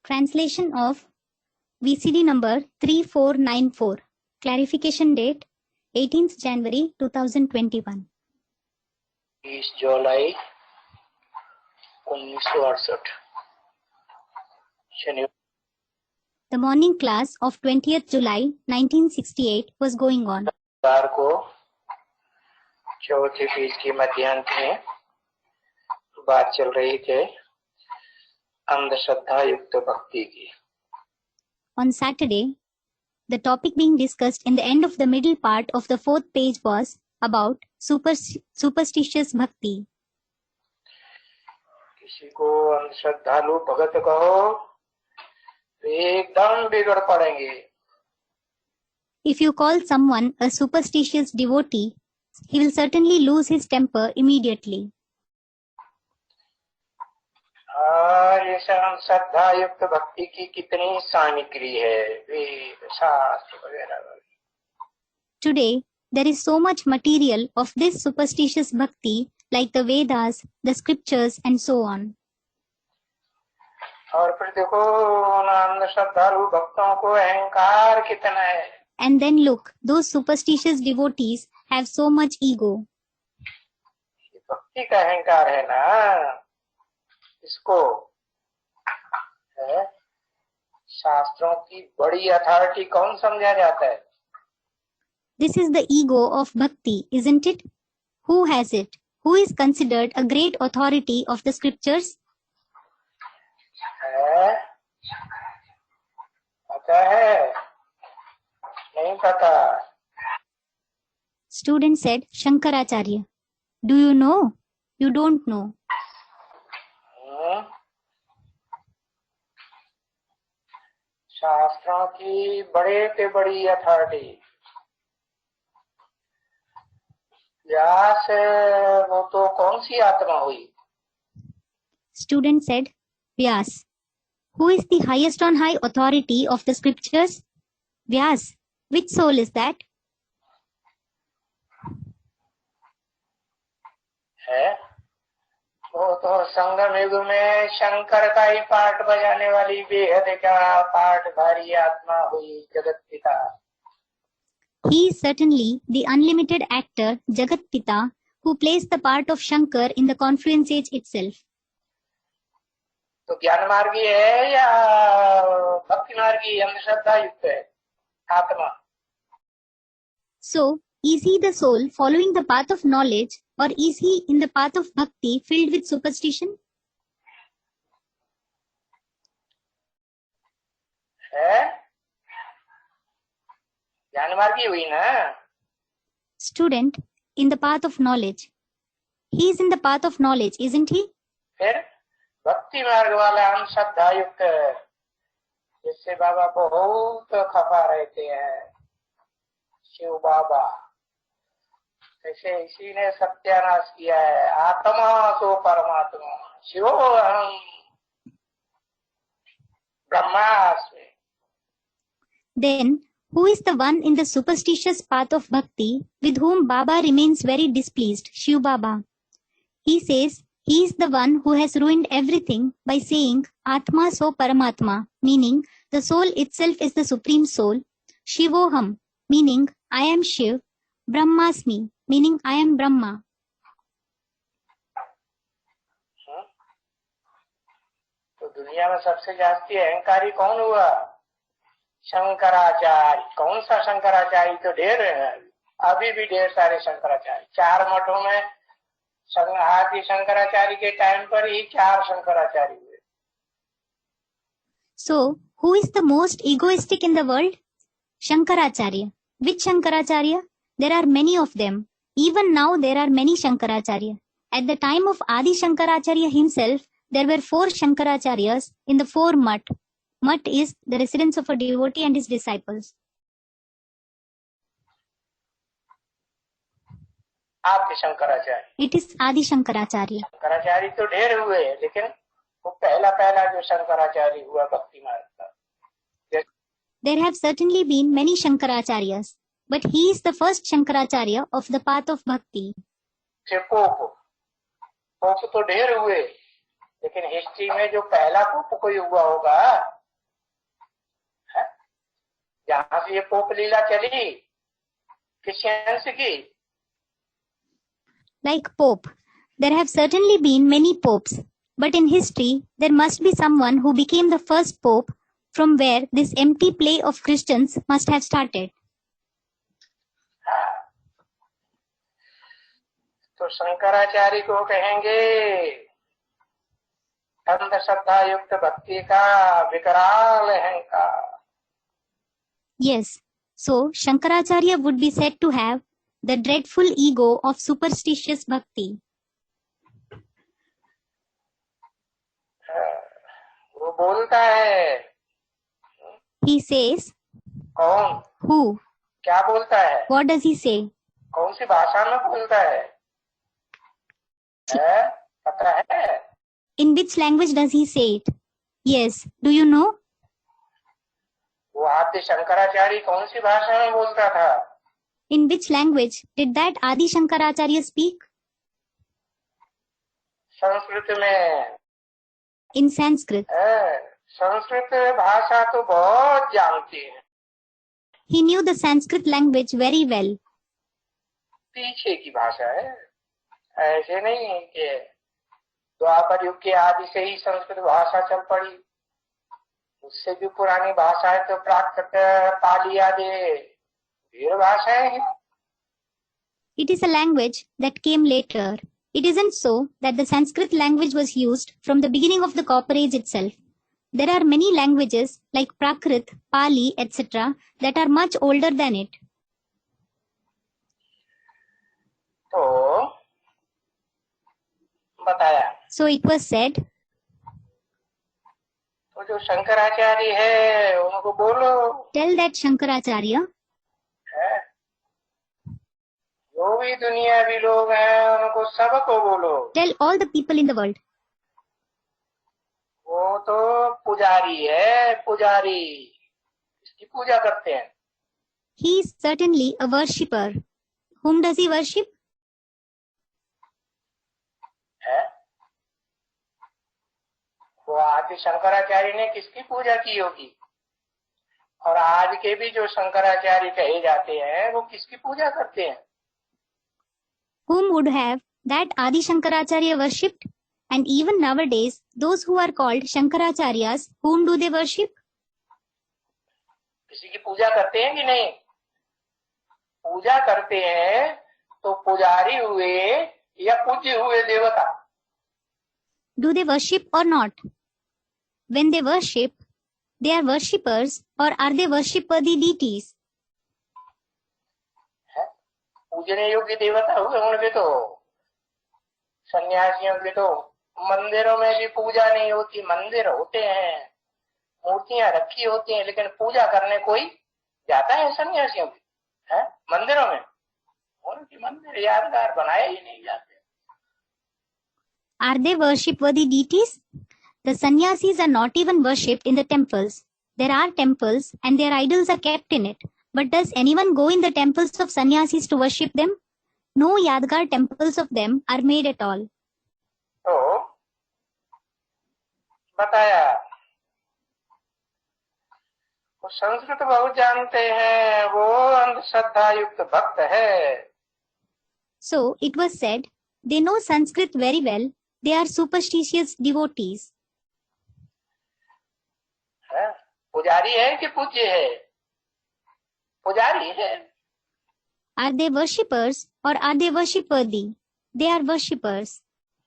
Translation of VCD number 3494. Clarification date 18th January 2021. 20 जुलाई 1968 शनिवार The morning class of 20th July 1968 was going on. को चौथी पीढ़ी की मध्यांत में बात चल रही थी अंधश्रद्धा युक्त भक्ति की. On Saturday, the topic being discussed in the end of the middle part of the fourth page was about superstitious bhakti. किसी को अंधश्रद्धालु भगत कहो तो एकदम बिगड़ पड़ेंगे. If you call someone a superstitious devotee, he will certainly lose his temper immediately. और ये श्रद्धा युक्त भक्ति की कितनी सामग्री है, वेद शास्त्र वगैरह. Today, there is so much material of this superstitious bhakti like the Vedas, the scriptures and so on. और फिर देखो उन श्रद्धालु भक्तों को अहंकार कितना है. And then look, those superstitious devotees have so much ego. भक्ति का अहंकार है ना, इसको है शास्त्रों की बड़ी अथॉरिटी कौन समझा जाता है. This is the ego of bhakti, isn't it? Who has it? Who is considered a great authority of the scriptures? है पता है नहीं पता. Student said, Shankaracharya. Do you know? You don't know. शास्त्रों की बड़े से बड़ी अथॉरिटी व्यास, वो तो कौन सी आत्मा हुई. Student said, Vyas. Who is the highest on high authority of the scriptures? Vyas. Which soul is that? है वो तो संगम युग में शंकर का ही पाठ बजाने वाली बेहद का पाठधारी आत्मा हुई जगत पिता. He is certainly the unlimited actor Jagat Pita who plays the part of Shankar in the confluence age itself. तो ज्ञान मार्गी है या भक्ति मार्गी अंधश्रद्धा युक्त है आत्मा. So, is he the soul following the path of knowledge or is he in the path of bhakti filled with superstition? है ज्ञान मार्गी हुई ना. Student, in the path of knowledge. He is in the path of knowledge, isn't he? फिर भक्ति मार्ग वाला अंधश्रद्धा युक्त जिससे बाबा बहुत खफा रहते हैं शिव बाबा. ऐसे इसी ने सत्यानाश किया है. आत्मा सो परमात्मा शिवो अहम ब्रह्मास्मि. Then, who is the one in the superstitious path of bhakti with whom Baba remains very displeased, Shiv Baba? He says he is the one who has ruined everything by saying Atma so Paramatma, meaning the soul itself is the supreme soul, Shivoham, meaning I am Shiv, Brahmasmi, meaning I am Brahma. तो दुनिया में सबसे जास्ती अहंकारी कौन हुआ? शंकराचार्य. कौन सा शंकराचार्य? तो ढेर है, अभी भी ढेर सारे शंकराचार्य. 4 मठों में आदि शंकराचार्य के टाइम पर ही 4 शंकराचार्य हुए. So, who is the most egoistic in the world? Shankaracharya. Which Shankaracharya? There are many of them. Even now there are many Shankaracharya. At the time of Adi Shankaracharya himself, there were 4 Shankaracharyas in the 4 Mat. Mat is the residence of a devotee and his disciples. आदि Shankaracharya. It is Adi Shankaracharya. Shankaracharya तो ढेर हुए, लेकिन वो पहला जो शंकराचार्य हुआ भक्ति मार्ग का. There have certainly been many Shankaracharyas, but he is the first Shankaracharya of the path of bhakti. Pope तो ढेर हुए, लेकिन हिस्ट्री में जो पहला पोप कोई हुआ होगा जहां से ये पोप लीला चली, किस अंश की? Like Pope, there have certainly been many popes, but in history, there must be someone who became the first pope from where this empty play of Christians must have started. तो शंकराचार्य को कहेंगे अंधश्रद्धा युक्त भक्ति का विकराल अहंकार. Yes, so Shankaracharya would be said to have the dreadful ego of superstitious bhakti. वो बोलता है. He says, कौन? who? क्या बोलता है? What does he say? कौन सी भाषा में बोलता है? पता है? In which language does he say it? Yes, do you know? वो आदि शंकराचार्य कौन सी भाषा में बोलता था? In which language did that Adi Shankaracharya speak? Sanskrit में. In Sanskrit. संस्कृत भाषा तो बहुत जानती है. He knew the Sanskrit language very well. पीछे की भाषा है, ऐसे नहीं है कि द्वापर युग के आदि से ही संस्कृत भाषा चल पड़ी. उससे भी पुरानी भाषा है तो प्राकृत, पाली आदि ढेर भाषाएं हैं. It is a language that came later. It isn't so that the Sanskrit language was used from the beginning of the Copper Age itself. There are many languages like Prakrit, Pali, etc. that are much older than it. तो बताया. So it was said, तो जो शंकराचार्य है उनको बोलो. tell that Shankaracharya, जो भी दुनियावी लोग हैं उनको सबको बोलो. tell all the people in the world. वो तो पुजारी है, पुजारी. इसकी पूजा करते हैं. He is certainly a worshipper. Whom does he worship? वो आदि शंकराचार्य ने किसकी पूजा की होगी? और आज के भी जो शंकराचार्य कहे जाते हैं वो किसकी पूजा करते हैं? Whom would have that Adi Shankaracharya worshipped? And even nowadays, those who are called Shankaracharyas, whom do they worship? किसी की पूजा करते हैं कि नहीं? पूजा करते हैं तो पुजारी हुए या पूज्य हुए देवता? Do they worship or not? When they worship, they are worshippers or are they worshipworthy deities? पूजने योग्य देवता हुए उनके तो. सन्यासियों के तो मंदिरों में भी पूजा नहीं होती. मंदिर होते हैं, मूर्तियां रखी होती हैं, लेकिन पूजा करने कोई जाता है सन्यासियों की? है मंदिरों में? उनके मंदिर यादगार बनाए ही नहीं जाते. Are they worshipworthy deities? The sannyasis are not even worshipped in the temples. There are temples and their idols are kept in it. But does anyone go in the temples of sannyasis to worship them? No Yadgar temples of them are made at all. तो बताया. वो संस्कृत बहुत जानते हैं, वो अंधश्रद्धा युक्त भक्त है. So it was said, they know Sanskrit very well. They are superstitious devotees. पुजारी है कि पूज्य है? पुजारी है. Are they worshippers or are they worshipworthy? They are worshippers.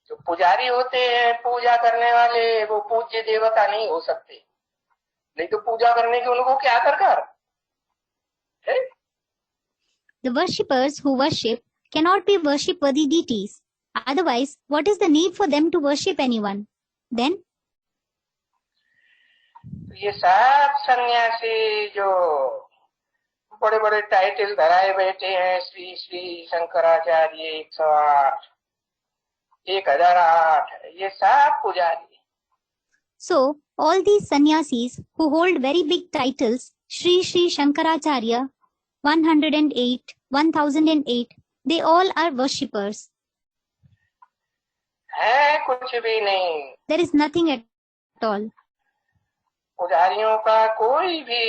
जो पुजारी होते हैं, पूजा करने वाले, वो पूज्य देवता नहीं हो सकते. नहीं तो पूजा करने की उनको क्या दरकार है? The worshippers who worship cannot be worshipworthy deities. Otherwise, what is the need for them to worship anyone? Then, ये सब सन्यासी जो बड़े बड़े टाइटल धराए बैठे हैं, श्री श्री शंकराचार्य 108, 1008, ये सब पुजारी. so all these sannyasis who hold very big titles, Shri Shri Shankaracharya, 108, 1008, they all are worshippers. है कुछ भी नहीं. There is nothing at all. पुजारियों का कोई भी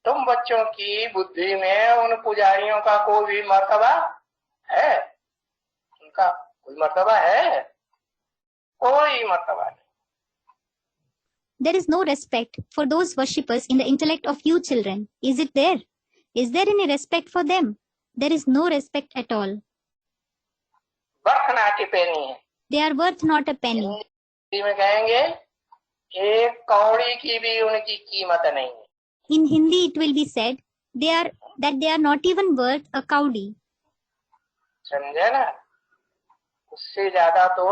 तुम बच्चों की बुद्धि में उन पुजारियों का कोई भी मर्तबा है? उनका कोई मर्तबा है? कोई मर्तबा नहीं। There is no respect for those worshippers in the intellect of you children. Is it there? Is there any respect for them? There is no respect at all. Worth not a penny है। They are worth not a penny. Hindi में कहेंगे एक कौड़ी की भी उनकी कीमत नहीं है। In Hindi it will be said that they are not even worth a cowdy. समझे ना? उससे ज्यादा तो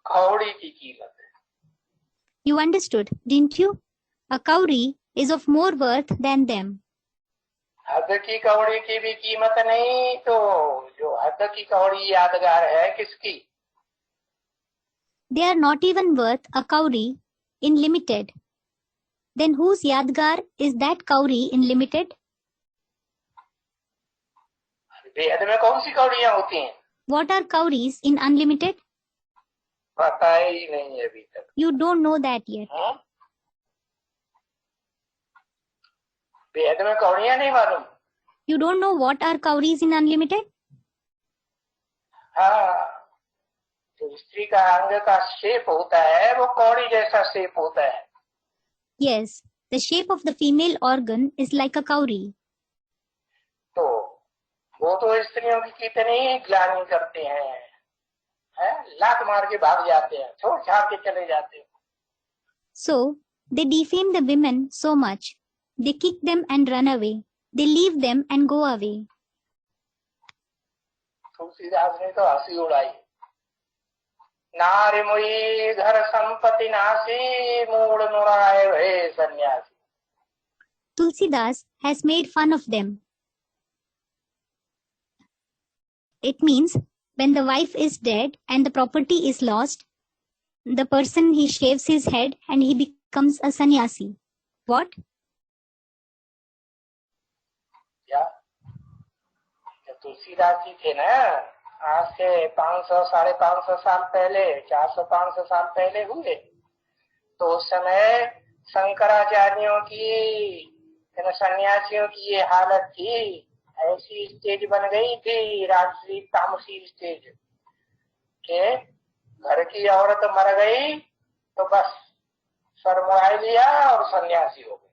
कौड़ी की कीमत है। You understood, didn't you? A cowrie is of more worth than them. हद की कौड़ी की भी कीमत नहीं, तो जो हद की कौड़ी यादगार है किसकी? They are not even worth a cowrie in limited. Then whose yadgar is that cowrie in limited? बेहद में कौन सी कौड़ियां होती हैं? What are cowries in unlimited? पता ही नहीं अभी तक। You don't know that yet. बेहद में कौड़ियां नहीं मालूम। You don't know what are cowries in unlimited? हाँ, जो स्त्री का अंग का शेप होता है वो कौड़ी जैसा शेप होता है। Yes, the shape of the female organ is like a cowrie. तो वो तो स्त्रियों की कितनी ग्लानि करते हैं, लात मार के भाग जाते हैं, छोड़ छाड़ के चले जाते हैं। So they defame the women so much. They kick them and run away. They leave them and go away. Tulsidas ने तो हंसी उड़ाई। नारी मुई घर संपत्ति नासी, मूड मुराए भय सन्यासी। Tulsidas has made fun of them. It means when the wife is dead and the property is lost, the person he shaves his head and he becomes a sannyasi. What? क्या? जब तुलसीदास जी थे ना, आज से 500 550 साल पहले, 400-500 साल पहले हुए, तो उस समय शंकराचार्यों की, सन्यासियों की ये हालत थी। ऐसी स्टेज बन गई थी, राजसी तामसी स्टेज, के घर की औरत मर गई तो बस सर मुड़ाई लिया और सन्यासी हो गए।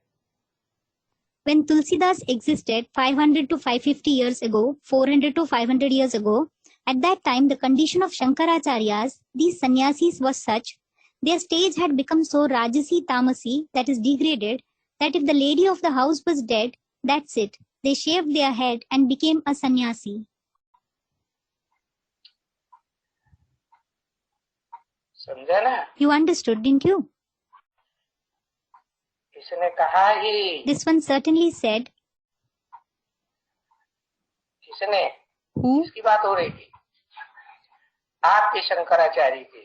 When Tulsidas existed 500 to 550 years ago, 400 to 500 years ago, at that time the condition of Shankaracharyas, these sannyasis, was such, their stage had become so rajasi tamasi, that is degraded, that if the lady of the house was dead, that's it. They shaved their head and became a sannyasi. समझा ना? You understood, didn't you? इसने कहा ही। This one certainly said. इसने? Who? इसकी बात हो रही थी। आपके शंकराचार्य की।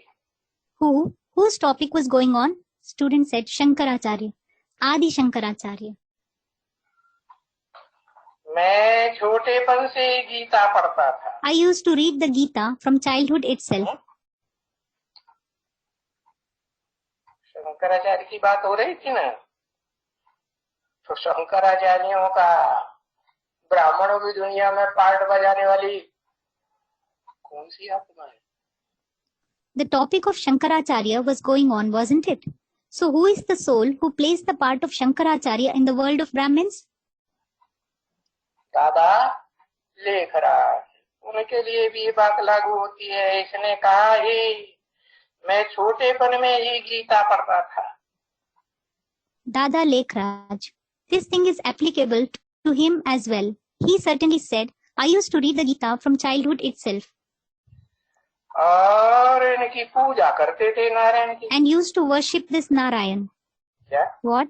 Who? Whose topic was going on? Student said Shankaracharya. Adi Shankaracharya. मैं छोटेपन से गीता पढ़ता था। I used to read the Gita from childhood itself. Shankaracharya की बात हो रही थी ना, तो शंकराचार्यों का ब्राह्मणों की दुनिया में पार्ट बजाने वाली कौन सी आत्मा है? The topic of Shankaracharya was going on, wasn't it? So who is the soul who plays the part of Shankaracharya in the world of Brahmins? दादा लेखराज, उनके लिए भी ये बात लागू होती है। इसने कहा ही, मैं छोटेपन में ही गीता पढ़ता था। Dada Lekhraj. This thing is applicable to him as well. He certainly said, I used to read the Gita from childhood itself. और इनकी पूजा करते थे नारायण की। And used to worship this Narayan. क्या? What?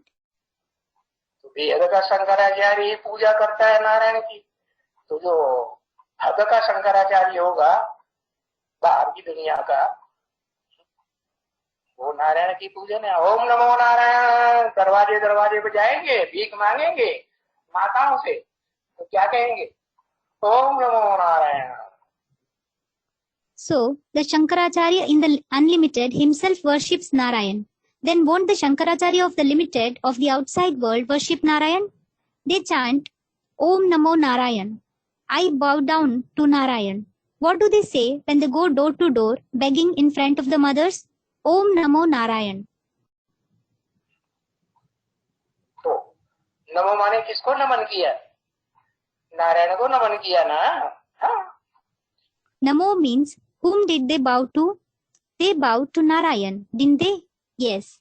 तो वेद का शंकराचार्य ही पूजा करता है नारायण की, तो जो हद का शंकराचार्य होगा बाहर की दुनिया का, वो नारायण की पूजन है। ओम नमो नारायण, दरवाजे दरवाजे पे जाएंगे, भीख मांगेंगे माताओं से, तो क्या कहेंगे? ओम नमो Narayan. So, the Shankaracharya in the unlimited himself worships Narayan. Then won't the Shankaracharya of the limited of the outside world worship Narayan? They chant, Om Namo Narayan. I bow down to Narayan. What do they say when they go door to door begging in front of the mothers? Om Namo Narayan. तो नमो माने किसको नमन किया? नारायण को नमन किया ना? हाँ. Namo means whom did they bow to? They bowed to Narayan, didn't they? Yes.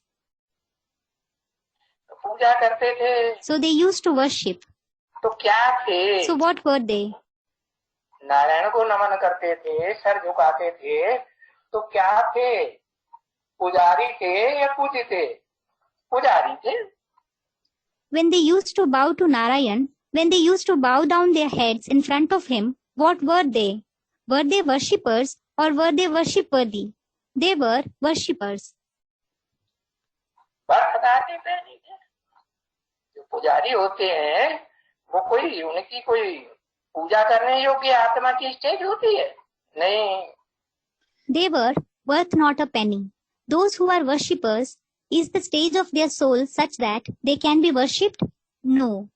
पूजा करते थे. So they used to worship. तो क्या थे? So what were they? Narayan को नमन करते थे, सर झुकाते थे, तो क्या थे? पुजारी थे या पूजी थे? पुजारी थे. When they used to bow to Narayan, when they used to bow down their heads in front of him, what were they? Were they worshippers or were they worship-worthy? They were worshippers. जो पुजारी होते हैं वो कोई उनकी कोई पूजा करने योग्य आत्मा की स्टेज होती है? नहीं. They were worth not a penny. Those who are worshippers, is the stage of their soul such that they can be worshipped? No.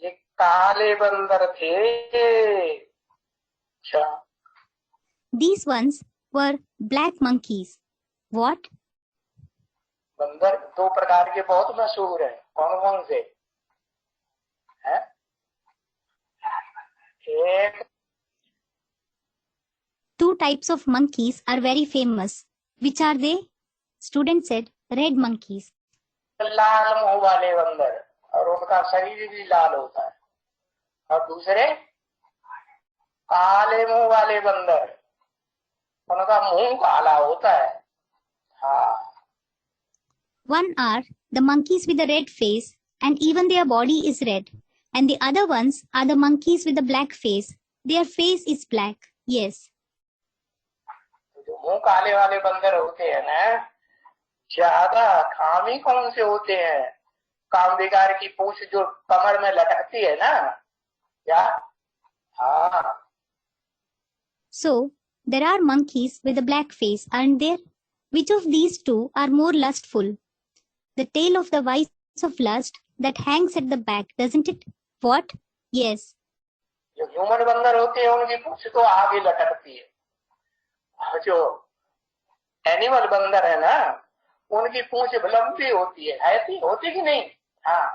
ये काले बंदर थे. अच्छा. These ones were black monkeys. What? बंदर दो प्रकार के बहुत मशहूर हैं. कौन कौन से हैं? एक Two types of monkeys are very famous. Which are they? Student said, red monkeys. लाल मुंह वाले बंदर और उनका शरीर भी लाल होता है. और दूसरे काले मुंह वाले बंदर, उनका मुंह काला होता है. हाँ. One are the monkeys with the red face and even their body is red. And the other ones are the monkeys with the black face. Their face is black. Yes. जो मुंह काले वाले बंदर होते हैं ना, ज्यादा खामी कौन से होते हैं? काम बेकार की पूंछ जो कमर में लटकती है ना, क्या? हाँ. So, there are monkeys with a black face, aren't there? Which of these two are more lustful? The tail of the vice of lust that hangs at the back, doesn't it? What? Yes. जो human बंदर होते हैं उनकी पूंछ तो आगे लटकती है. जो एनिमल बंदर है ना, उनकी पूंछ लंबी होती है. ऐसी होती कि नहीं? हाँ.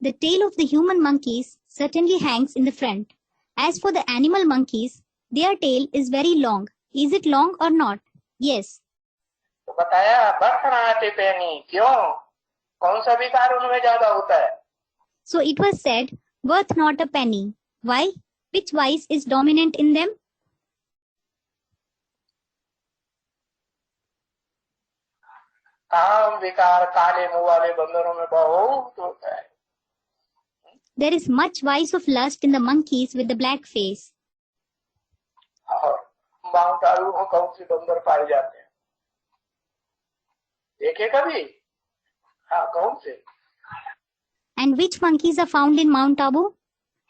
The tail of the human monkeys certainly hangs in the front. As for the animal monkeys, their tail is very long. Is it long or not? Yes. तो बताया भरतनाट्य पैनी. क्यों? कौन सा विकार उनमें ज्यादा होता है? So it was said, worth not a penny. Why? Which vice is dominant in them? काम विकार काले मुंह वाले बंदरों में बहुत होता है. There is much vice of lust in the monkeys with the black face. और माउंट आबू में कौन से बंदर पाए जाते हैं? देखे कभी? हाँ, कौन से? And which monkeys are found in Mount Abu?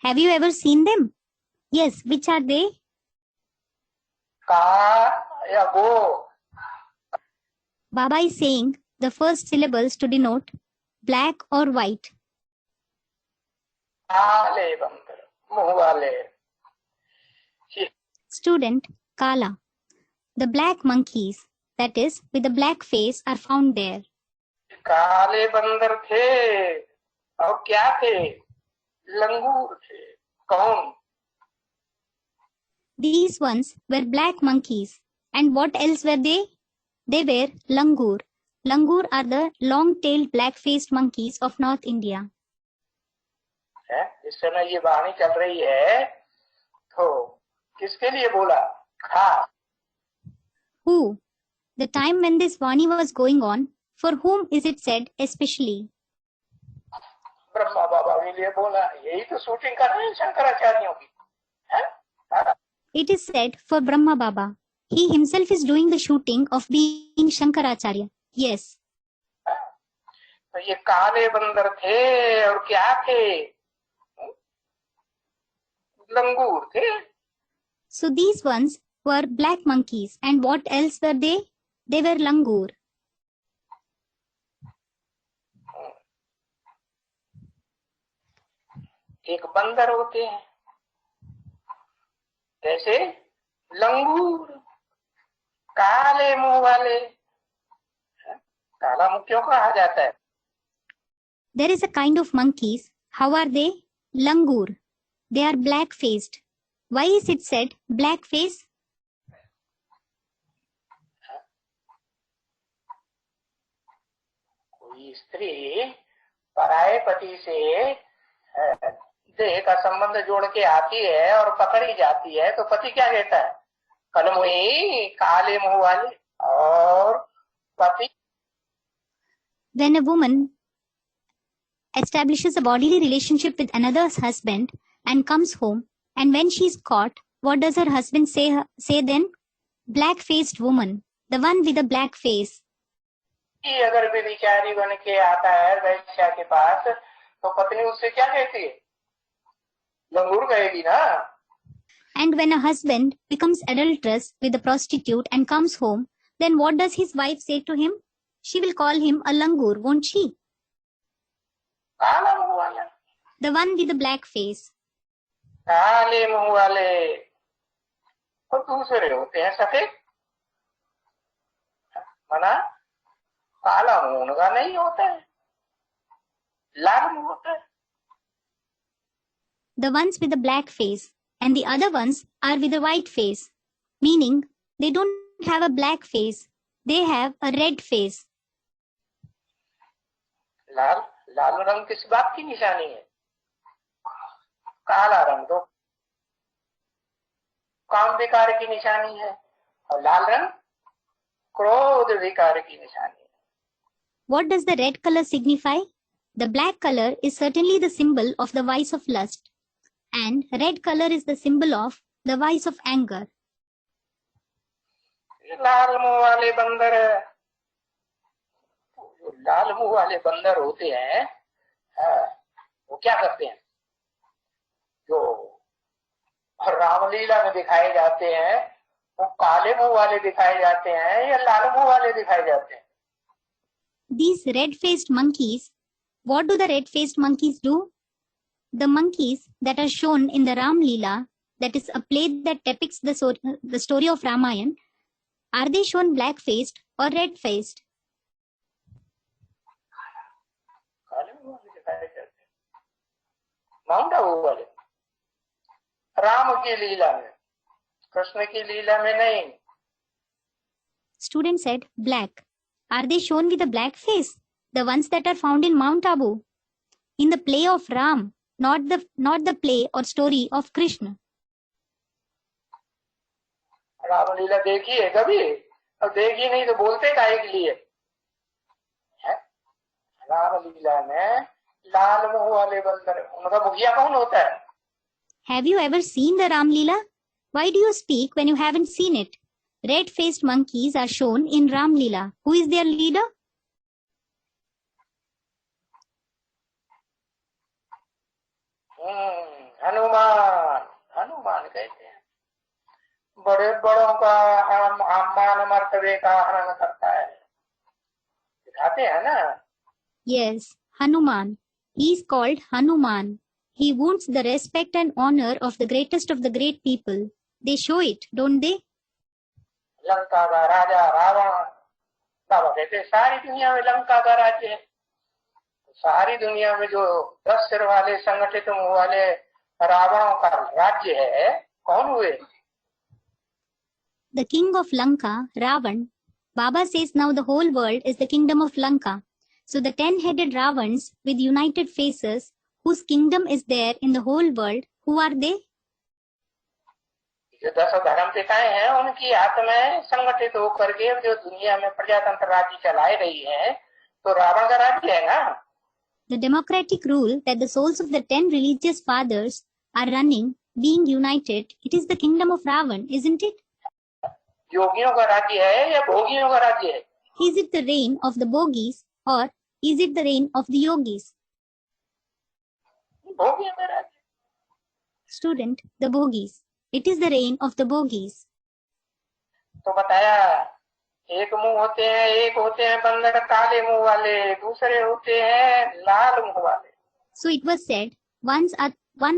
Have you ever seen them? Yes, which are they? का या वो? Baba is saying the first syllables to denote black or white. काले बंदर, मुंह वाले. Student, Kala. The black monkeys, that is, with the black face, are found there. काले बंदर थे और क्या थे? लंगूर थे. कौन? These ones were black monkeys. And what else were they? They were langur. Langur are the long-tailed black-faced monkeys of North India. इस समय ये वाणी चल रही है तो किसके लिए बोला? हाँ. Who? The time when this Vani was going on, for whom is it said especially? Brahma बाबा के लिए बोला. यही तो शूटिंग कर रहे हैं शंकराचार्यों की. हाँ? It is said for Brahma Baba. He himself is doing the shooting of being Shankaracharya. Yes. तो ये काले बंदर थे और क्या थे? लंगूर थे. So these ones were black monkeys. And what else were they? They were langur. एक बंदर होते हैं, कैसे? लंगूर, काले मुंह वाले। काला मुंह क्यों कहा जाता है? There is a kind of monkeys. How are they? Langur. They are black-faced. Why is it said black face? कोई स्त्री पराये पति से देह का संबंध जोड़ के आती है और पकड़ी जाती है, तो पति क्या कहता है? कलमुई, काले मुंह वाले। और पति, When a woman establishes a bodily relationship with another's husband and comes home, and when she is caught, what does her husband say then? Black-faced woman, the one with a black face. अगर व्यभिचारी बन के आता है वैश्या के पास, तो पत्नी उससे क्या कहती है? लंगूर कहेगी ना। And when a husband becomes adulterous with a prostitute and comes home, then what does his wife say to him? She will call him a langur, won't she? काला मुंह वाला, The one with the black face. काले मुंह वाले। और दूसरे होते हैं सफेद। मना, काला मुंह उनका नहीं होता है, लाल मुंह होता है। The ones with the black face and the other ones are with a white face, meaning they don't have a black face, they have a red face. लाल लाल रंग किस बात की निशानी है? काला रंग तो काम विकार की निशानी है, और लाल रंग क्रोध विकार की निशानी है। What does the red color signify? The black color is certainly the symbol of the vice of lust, and red color is the symbol of the vice of anger. लाल मुंह वाले बंदर, जो लाल मुंह वाले बंदर होते हैं, वो क्या करते हैं? जो रामलीला में दिखाए जाते हैं, वो काले मुंह वाले दिखाए जाते हैं या लाल मुंह वाले दिखाए जाते हैं? These red-faced monkeys, what do the red-faced monkeys do? The monkeys that are shown in the Ram Leela, that is a play that depicts the story of Ramayana, are they shown black-faced or red-faced? काले मुंह वाले दिखाए जाते हैं, mount Abu वाले। राम की लीला में, कृष्ण की लीला में नहीं। Student said black. Are they shown with a black face? The ones that are found in Mount Abu, in the play of Ram, not the play or story of Krishna. Ramlila देखी है कभी? और देखी नहीं तो बोलते काहे के लिए? रामलीला में लाल मुंह वाले बंदर, उनका मुखिया कौन होता है? Have you ever seen the Ram Leela? Why do you speak when you haven't seen it? Red-faced monkeys are shown in Ram Leela. Who is their leader? Hanuman, Hanuman कहते हैं। बड़े बड़ों का मान मर्तबे का हनन करता है, दिखाते हैं ना। Yes, Hanuman. He is called Hanuman. He wounds the respect and honor of the greatest of the great people. They show it, don't they? Lanka का राजा रावण, बाबा कहते हैं सारी दुनिया में लंका का राज्य है। सारी दुनिया में जो 10 सिर वाले संगठित मुंह वाले रावणों का राज्य है, कौन हुए? The king of Lanka, Ravan. Baba says now the whole world is the kingdom of Lanka. So the 10-headed Ravans with united faces, whose kingdom is there in the whole world, who are they? जो 10 धर्म पिताएं हैं, उनकी आत्माएं संगठित होकर के जो दुनिया में प्रजातंत्र राज्य चलाए रही है, तो रावण का राज्य है ना। The democratic rule that the souls of the 10 religious fathers are running, being united, it is the kingdom of Ravan, isn't it? योगियों का राज्य है या भोगियों का राज्य है? Is it the reign of the bogis or is it the reign of the yogis? भोगियों का राज्य। Student, the bogis. It is the reign of the bogis. तो बताया एक मुंह होते हैं, एक होते हैं बंदर काले मुंह वाले, दूसरे होते हैं लाल मुंह वाले. So it was said, one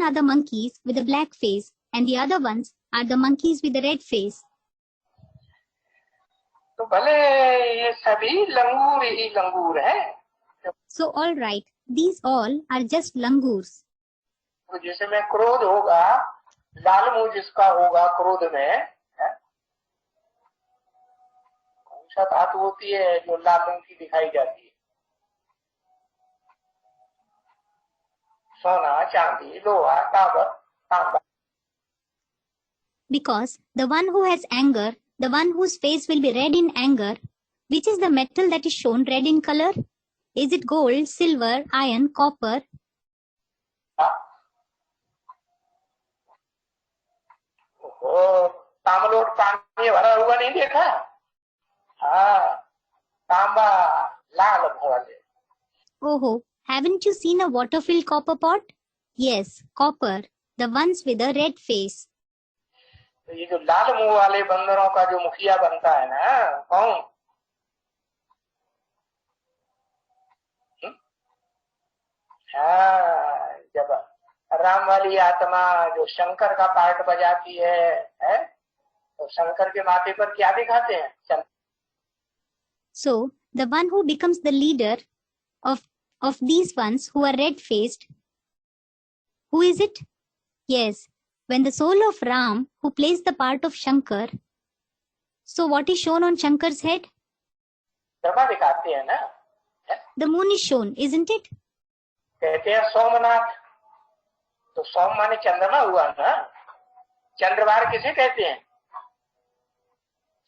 are the monkeys with a black face and the other ones are the monkeys with a red face. तो भले ये सभी लंगूर ही लंगूर हैं. So all right, these all are just langurs. तो जिसमें क्रोध होगा, लाल मुंह जिसका होगा क्रोध में, कौन सा धातु होती है जो लाल रंग की दिखाई जाती है? सोना, चांदी, लोहा, तांबा. Because the one who has anger, the one whose face will be red in anger, which is the metal that is shown red in color? Is it gold, silver, iron, copper? तांबलोट पानी भरा हुआ नहीं देखा? हाँ, तांबा लाल वाले. Oh, haven't you seen a water-filled copper pot? Yes, copper, the ones with a red face. तो ये जो लाल मुंह वाले बंदरों का जो मुखिया बनता है ना, कौन? हाँ, जब राम वाली आत्मा जो शंकर का पार्ट बजाती है, तो शंकर के माथे पर क्या दिखाते हैं? So, the one who becomes the leader of these ones who are red-faced, who is it? Yes, when the soul of Ram, who plays the part of Shankar, so what is shown on Shankar's head? Brahma दिखाते हैं ना. The moon is shown, isn't it? कहते हैं सोमनाथ. तो सोम माने चंद्रमा हुआ ना. चंद्रवार किसे कहते हैं?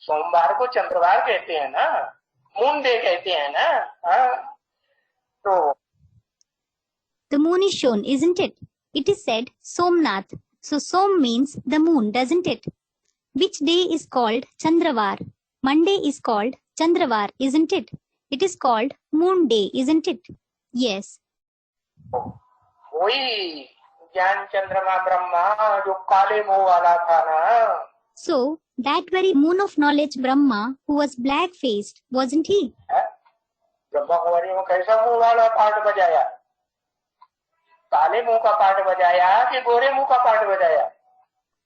सोमवार को चंद्रवार कहते हैं ना. मून डे कहते हैं ना. तो the moon is shown, isn't it? It is said Somnath. So Som means the moon, doesn't it? Which day is called Chandravar? Monday is called Chandravar, isn't it? It is called Moon Day, isn't it? Yes. वही ज्ञान चंद्रमा ब्रह्मा जो काले मुंह वाला था ना. So that very moon of knowledge Brahma who was black-faced, wasn't he? Brahma Kumari में कैसा मुंह वाला पार्ट बजाया? काले मुंह का पार्ट बजाया कि गोरे मुंह का पार्ट बजाया?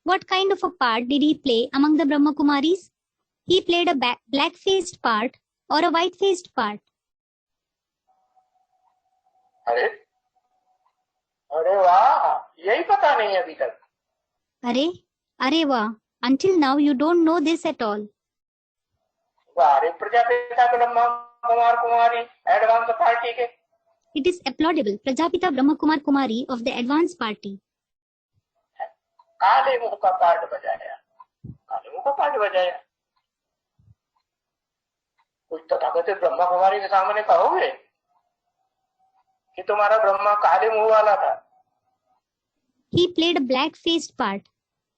What kind of a part did he play among the Brahma Kumaris? He played a black-faced part or a white-faced part? अरे वाह, यही पता नहीं अभी तक. अरे वाह, until now you don't know this at all. वाह रे प्रजापिता ब्रह्मा कुमार कुमारी एडवांस पार्टी के. It is applaudable, Prajapita Brahma Kumar Kumari of the advance party. काले मुंह का पार्ट बजाया, काले मुंह का पार्ट बजाया. कुछ तथाकथित ब्रह्मा कुमारी के सामने कहोगे कि तुम्हारा ब्रह्मा काले मुंह वाला था? He played a black-faced part.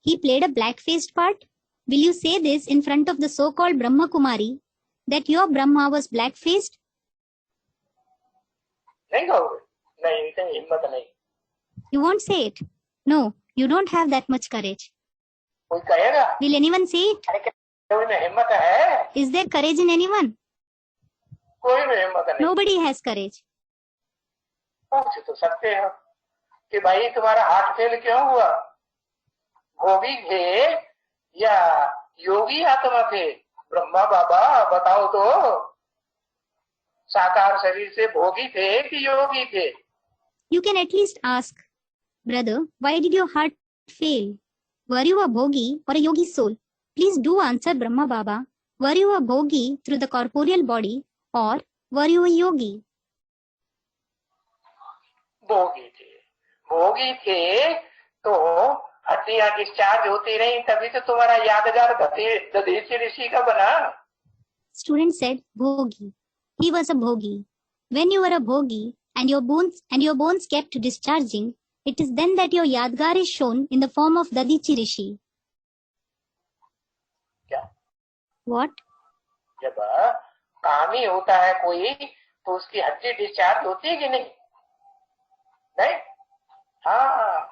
He played a black-faced part? Will you say this in front of the so-called Brahma Kumari that your Brahma was black-faced? नहीं कहोगे? नहीं, इतनी हिम्मत नहीं. You won't say it. No, you don't have that much courage. कोई कहेगा? Will anyone say it? कोई में हिम्मत है? Is there courage in anyone? कोई में हिम्मत नहीं. Nobody has courage. पूछ तो सकते हो कि भाई तुम्हारा हार्ट फेल क्यों हुआ? भोगी थे या योगी आत्मा थे? ब्रह्मा बाबा बताओ तो. साकार शरीर से भोगी थे कि योगी थे? You can at least ask, brother, why did your heart fail? Were you a bhogi or a yogi soul? Please do answer, Brahma Baba. Were you a bhogi through the corporeal body or were you a yogi? भोगी थे तो हड्डियां discharge होती रही, तभी तो तुम्हारा यादगार दधीचि ऋषि का बना. Student said bhogi. He was a bhogi. When you were a bhogi and your bones kept discharging, it is then that your yadgar is shown in the form of Dadichi Rishi. क्या? What? जब कामी होता है कोई तो उसकी हड्डी discharge होती है कि नहीं? नहीं? हाँ.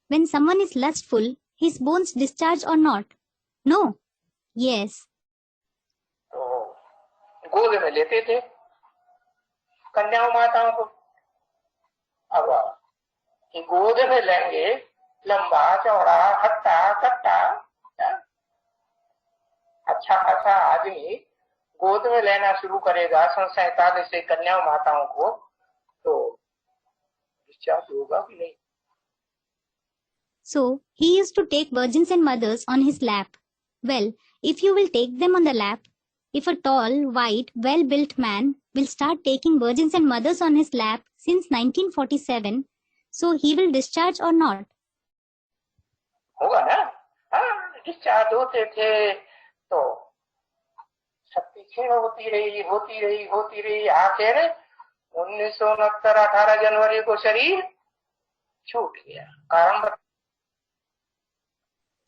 When someone is lustful, his bones discharge or not? No. Yes. तो गोद में लेते थे कन्याओं माताओं को। अब कि गोद में लेंगे, लंबा चौड़ा हट्टा कट्टा, अच्छा खासा आदमी गोद में लेना शुरू करेगा सन 47 से कन्याओं माताओं को, तो डिस्चार्ज होगा कि नहीं? So, he used to take virgins and mothers on his lap. Well, if you will take them on the lap, if a tall, white, well-built man will start taking virgins and mothers on his lap since 1947, so he will discharge or not? होगा ना? हाँ, discharge होते थे तो शक्ति क्षीण होती रही आखिर 1969 18 जनवरी को शरीर छूट गया। कारण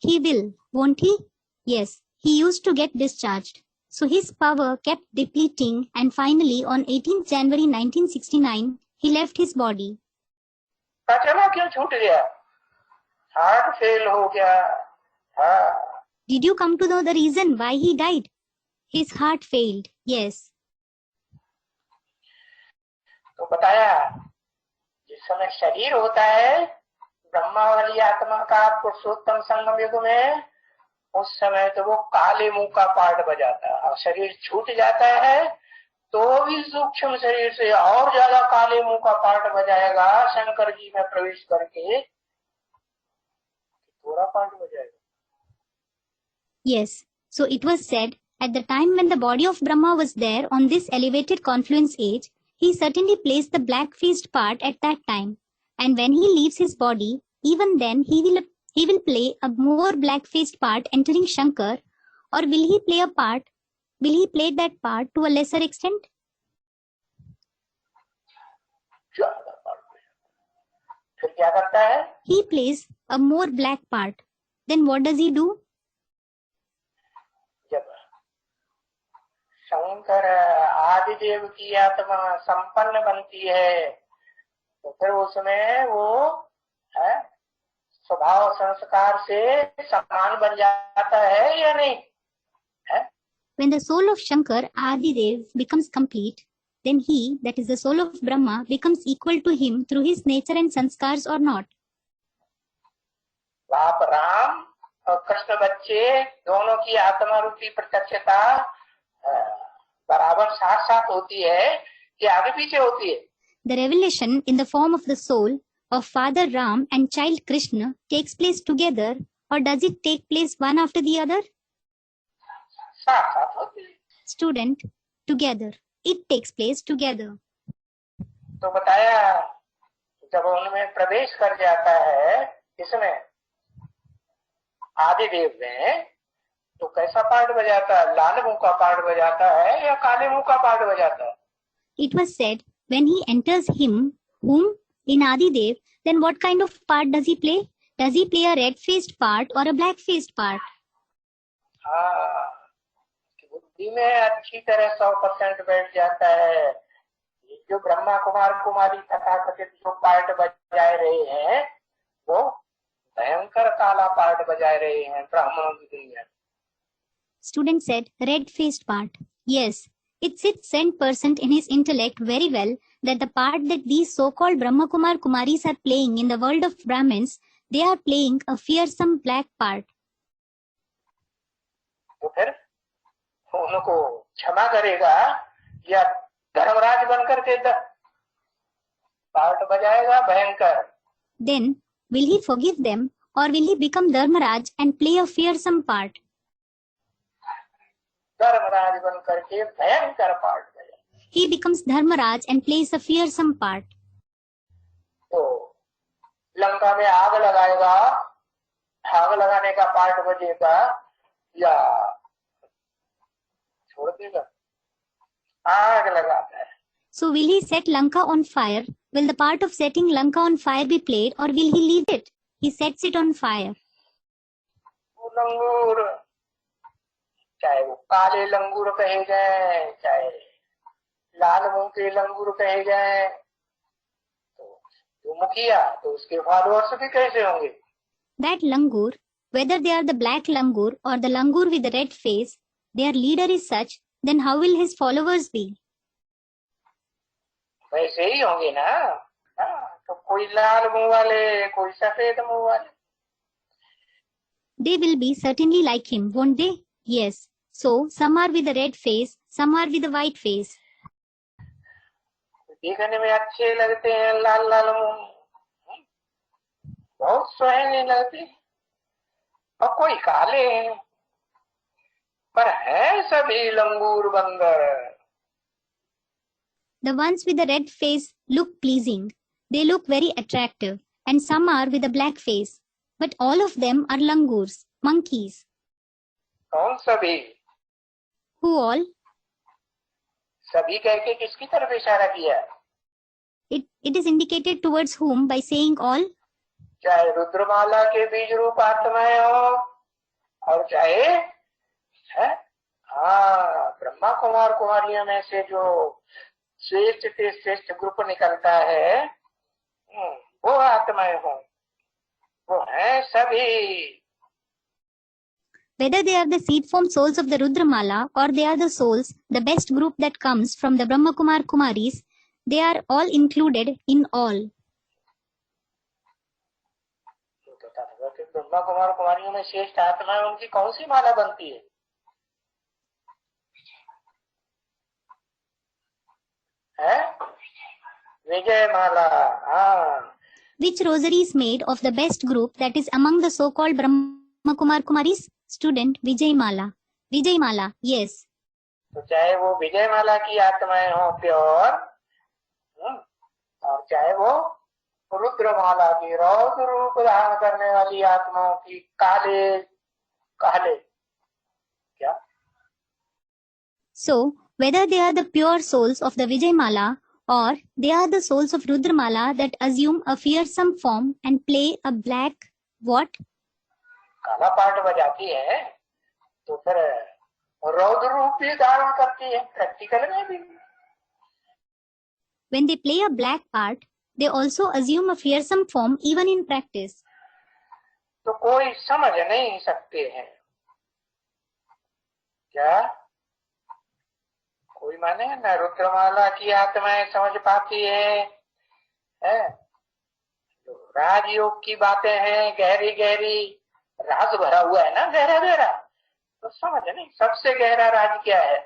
He will, won't he? Yes, he used to get discharged. So his power kept depleting and finally on 18th January 1969, he left his body. चला क्यों छूट गया? हार्ट फेल हो गया। हाँ। Did you come to know the reason why he died? His heart failed, yes. तो बताया जिस समय शरीर होता है ब्रह्मा वाली आत्मा का पुरुषोत्तम संगम युग में, उस समय तो वो काले मुंह का पार्ट बजाता है। और शरीर छूट जाता है तो भी सूक्ष्म शरीर से और ज्यादा काले मुंह का पार्ट बजाएगा, शंकर जी में प्रवेश करके थोड़ा part बजाएगा। Yes, so it was said at the time when the body of Brahma was there on this elevated confluence age, he certainly plays the black-faced part at that time. And when he leaves his body, even then he will play a more black-faced part entering Shankar, or will he play that part to a lesser extent? फिर क्या करता है? He plays a more black part. Then what does he do? जब शंकर आदिदेव की आत्मा संपन्न बनती है तो फिर उसमें वो स्वभाव संस्कार से समान बन जाता है या नहीं है? When the soul of Shankar Adidev becomes complete, then he, that is the soul of Brahma, becomes equal to him through his nature and sanskars or not? बाप राम और कृष्ण बच्चे दोनों की आत्मा रूपी प्रत्यक्षता बराबर साथ साथ होती है कि आगे पीछे होती है? The revelation in the form of the soul of Father Ram and child Krishna takes place together, or does it take place one after the other? साथ साथ होती है। Student, together. It takes place together. तो बताया जब उनमें प्रवेश कर जाता है इसमें आदिदेव में, तो कैसा पार्ट बजाता है? लाल मुंह का पार्ट बजाता है या काले मुंह का पार्ट बजाता है? It was said when he enters him, whom in Adidev, then what kind of part does he play? Does he play a red-faced part or a black-faced part? हाँ, बुद्धि में अच्छी तरह 100% बैठ जाता है। जो ब्रह्मा कुमार कुमारी तथाकथित जो पार्ट बजाए रहे हैं वो भयंकर काला पार्ट बजाए रहे हैं ब्राह्मणों की दुनिया। Student said, red-faced part. Yes, it sits 10% in his intellect very well that the part that these so-called Brahma Kumar Kumaris are playing in the world of Brahmins, they are playing a fearsome black part. तो फिर उनको क्षमा करेगा या धर्मराज बनकर के part बजाएगा भयंकर? Then, will he forgive them or will he become Dharmaraj and play a fearsome part? Dharmaraj बनकर के भयंकर part बजाएगा। He becomes Dharmaraj and plays a fearsome part. तो लंका में आग लगाएगा, आग लगाने का पार्ट बजेगा या छोड़ देगा? आग लगाता है। So will he set Lanka on fire? Will the part of setting Lanka on fire be played or will he leave it? He sets it on fire. वो लंगूर, चाहे वो काले लंगूर कहे जाए, चाहे लाल मुंह के लंगूर कहे जाए, तो जो मुखिया तो उसके फॉलोअर्स भी कैसे होंगे? That langur, whether they are the black langur or the langur with the red face, their leader is such, then how will his followers be? वैसे ही होंगे ना। तो कोई लाल मुंह वाले, कोई सफेद मुंह वाले। They will be certainly like him, won't they? Yes. So, some are with a red face, some are with a white face. देखने में अच्छे लगते हैं लाल लाल मुंह, बहुत सुहाने लगते, और कोई काले हैं, पर है सभी लंगूर बंदर। The ones with the red face look pleasing. They look very attractive, and some are with a black face. But all of them are langurs, monkeys. कौन सभी? Who all? सभी कह के किसकी तरफ इशारा किया? It is indicated towards whom by saying all? चाहे रुद्रमाला के बीज रूप आत्माएं हो, और चाहे ब्रह्मा कुमार कुमारियों में से जो श्रेष्ठ से श्रेष्ठ ग्रुप निकलता है, वो आत्माएं हो, वो है सभी। Whether they are the seed form souls of the Rudramala or they are the souls, the best group that comes from the Brahma Kumar Kumaris, they are all included in all. Brahma Kumar कुमारियों में श्रेष्ठ आत्माएं, उनकी कौन सी माला बनती है? विजय माला। Which rosary is made of the best group that is among the so-called Brahma Kumar Kumaris? Student, Vijay Mala. Vijay Mala, yes. तो चाहे वो विजय माला की आत्माएं हो प्योर, और चाहे वो रुद्रमाला की रौद्र रूप धारण करने वाली आत्माओं की काले काले क्या? So, whether they are the pure souls of the Vijay Mala or they are the souls of Rudramala that assume a fearsome form and play a black what? काला पार्ट बजाती है, तो फिर रौद्र रूप भी धारण करती है प्रैक्टिकल में भी। When they play a black part, they also assume a fearsome form even in practice. तो कोई समझ नहीं सकते हैं क्या? कोई माने न रुद्रमाला की आत्माएं समझ पाती है? तो राजयोग की बातें हैं, गहरी गहरी राज भरा हुआ है ना, गहरा गहरा, तो समझ नहीं सबसे गहरा राज क्या है।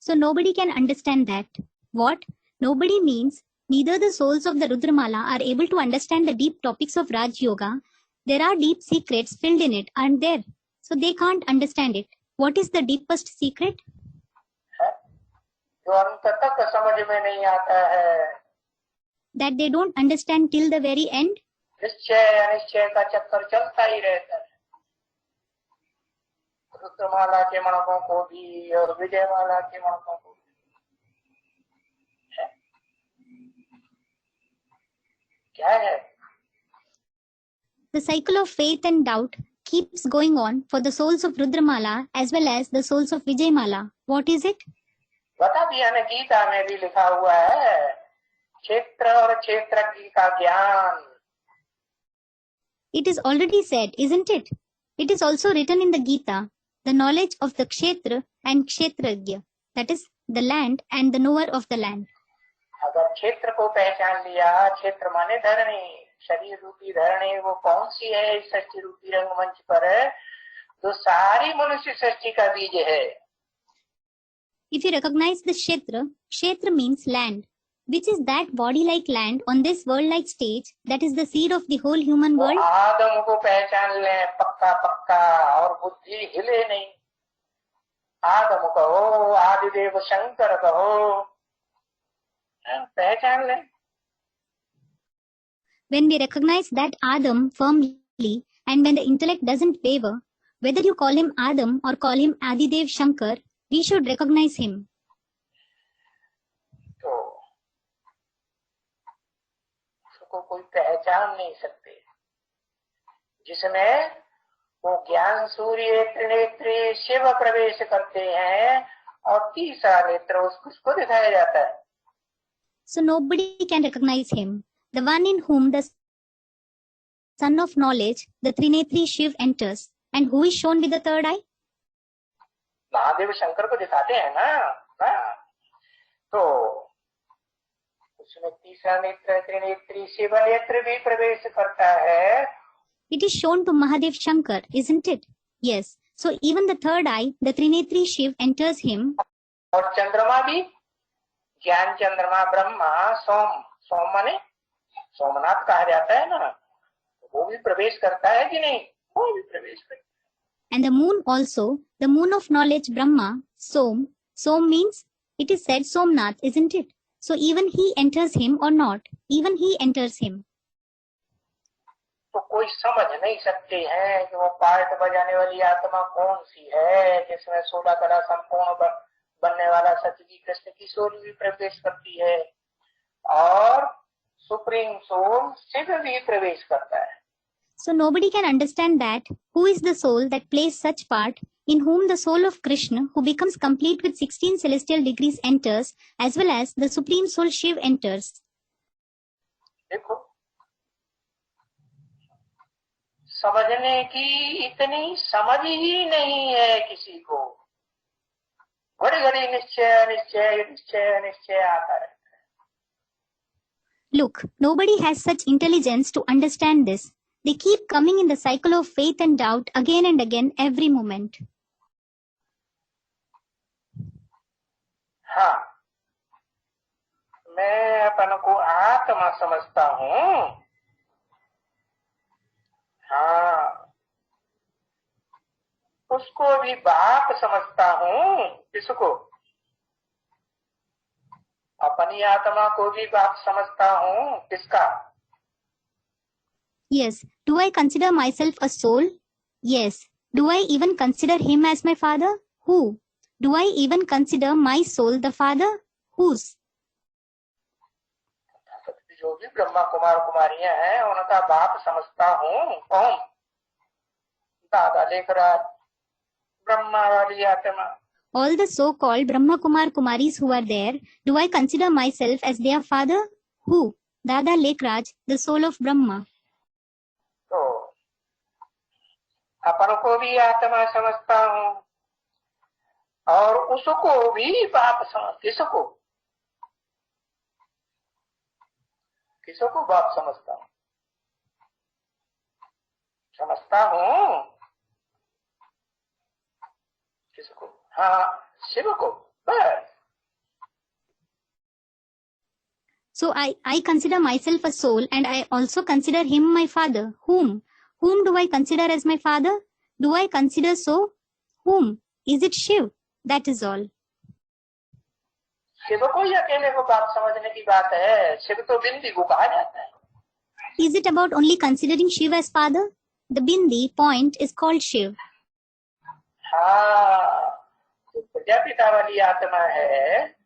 So nobody can understand that. What? Nobody means neither the souls of the Rudramala are able to understand the deep topics of Raj Yoga. There are deep secrets filled in it, aren't there? So they can't understand it. What is the deepest secret? जो अंत तक समझ में नहीं आता है, That they don't understand till the very end. निश्चय अनिश्चय का चक्कर चलता ही रहता है। रुद्रमाला के मणकों को भी और विजयमाला के मणकों को भी। क्या है? The cycle of faith and doubt keeps going on for the souls of Rudramala as well as the souls of Vijayamala. What is it? बता दिया ना, गीता में भी लिखा हुआ है, क्षेत्र और क्षेत्रज्ञ का ज्ञान। It is already said, isn't it? It is also written in the Gita, the knowledge of the kshetra and kshetrajya, that is, the land and the knower of the land. अगर क्षेत्र को पहचान लिया, क्षेत्र माने धरणी, शरीर रूपी धरणी, वो कौन सी है इस सृष्टि रूपी रंगमंच पर, जो सारी मनुष्य सृष्टि का बीज है। If you recognize the kshetra, kshetra means land, which is that body-like land on this world-like stage that is the seed of the whole human world. आदम को पहचान ले पक्का पक्का, और बुद्धि हिले नहीं। आदम कहो, आदिदेव शंकर कहो, पहचान ले। When we recognize that Adam firmly and when the intellect doesn't waver, whether you call him Adam or call him Adidev Shankar, we should recognize him. तो उसको कोई पहचान नहीं सकते, जिसमें वो ज्ञान सूर्य त्रिनेत्री शिव प्रवेश करते हैं और तीसरा नेत्र उसको दिखाया जाता है। So nobody can recognize him, the one in whom the son of knowledge, the Trinetri Shiv enters. And who is shown with the third eye? Mahadev Shankar को दिखाते हैं ना, तो उसमें तीसरा नेत्र त्रिनेत्री शिव नेत्र भी प्रवेश करता है. It is shown to Mahadev Shankar, isn't it? Yes. So even the third eye, the Trinetri Shiv enters him. और चंद्रमा भी, ज्ञान चंद्रमा ब्रह्मा सोम माने सोमनाथ कहा जाता है ना, वो भी प्रवेश करता है कि नहीं? वो भी प्रवेश करता है. And the moon also, the moon of knowledge Brahma, Som means, it is said Somnath, isn't it? So even he enters him or not, even he enters him. तो कोई समझ नहीं सकते हैं कि वो पार्ट बजाने वाली आत्मा कौन सी है, जिसमें 16 कला संपूर्ण बनने वाला सतजी कृष्ण किशोर भी प्रवेश करती है और सुप्रीम सोल शिव भी प्रवेश करता है. So nobody can understand that who is the soul that plays such part, in whom the soul of Krishna, who becomes complete with 16 celestial degrees, enters, as well as the supreme soul Shiv enters. देखो, समझने की इतनी समझ ही नहीं है किसी को. घड़ी घड़ी निश्चय निश्चय निश्चय निश्चय आता है. Look, nobody has such intelligence to understand this. They keep coming in the cycle of faith and doubt again and again every moment. हाँ, मैं अपन को आत्मा समझता हूँ. हाँ, उसको भी बाप समझता हूँ. किसको? अपनी आत्मा को भी बाप समझता हूँ. किसका? Yes. Do I consider myself a soul? Yes. Do I even consider him as my father? Who? Do I even consider my soul the father? Whose? जो भी ब्रह्मा कुमार कुमारियां हैं उनका बाप समझता हूँ. कौन? दादा लेखराज, ब्रह्मा वाली आत्मा. All the so-called Brahma Kumar Kumaris who are there, do I consider myself as their father? Who? Dada Lekraj, the soul of Brahma. तो अपन को भी आत्मा समझता हूँ और उसको भी बाप समझ. किसको बाप समझता हूँ? समझता हूँ किसको? हाँ, शिव को. बस. So I consider myself a soul and I also consider him my father. Whom? Whom do I consider as my father? Do I consider so? Whom? Is it Shiv? That is all. Shiv को ही अकेले को बाप समझने की बात है. शिव तो बिंदी को कहा जाता है. Is it about only considering Shiv as father? The bindi point is called Shiv. हाँ, जो प्रजापिता वाली आत्मा है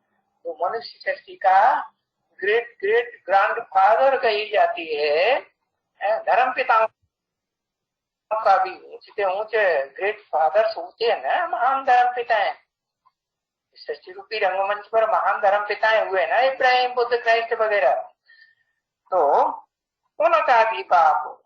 वो मनुष्य सृष्टि का ग्रेट ग्रेट ग्रैंड फादर कही जाती है. धर्म पिताओं का भी ऊंचे ऊंचे ग्रेट फादर्स होते हैं ना, महान धर्म पिताएं. सृष्टि रूपी रंगमंच पर महान धर्म पिताएं हुए ना, इब्राहिम, बुद्ध, क्राइस्ट वगैरह. तो उनका भी बाप.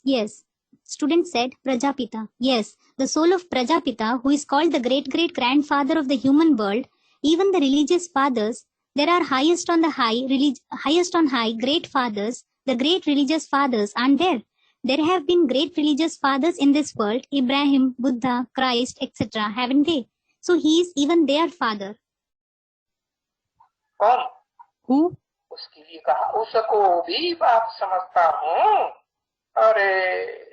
Yes. Student said Prajapita. Yes, the soul of Prajapita, who is called the great grandfather of the human world, even the religious fathers, there are highest on high great fathers, the great religious fathers, aren't there? There have been great religious fathers in this world, Ibrahim, Buddha, Christ, etc., haven't they? So he is even their father. कौन? Who? उसके लिए कहा उसको भी बाप समझता हूँ. अरे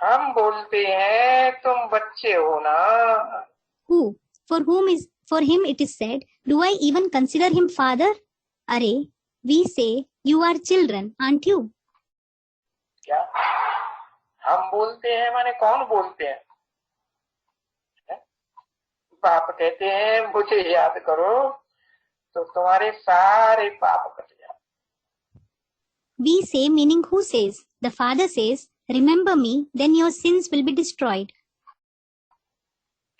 हम बोलते हैं तुम बच्चे हो ना. Who? For him it is said, do I even consider him father? Are, we say, you are children, aren't you? क्या हम बोलते हैं माने कौन बोलते हैं? बाप कहते हैं मुझे याद करो तो तुम्हारे सारे पाप कट जाए. We say meaning who says? The father says, remember me, then your sins will be destroyed.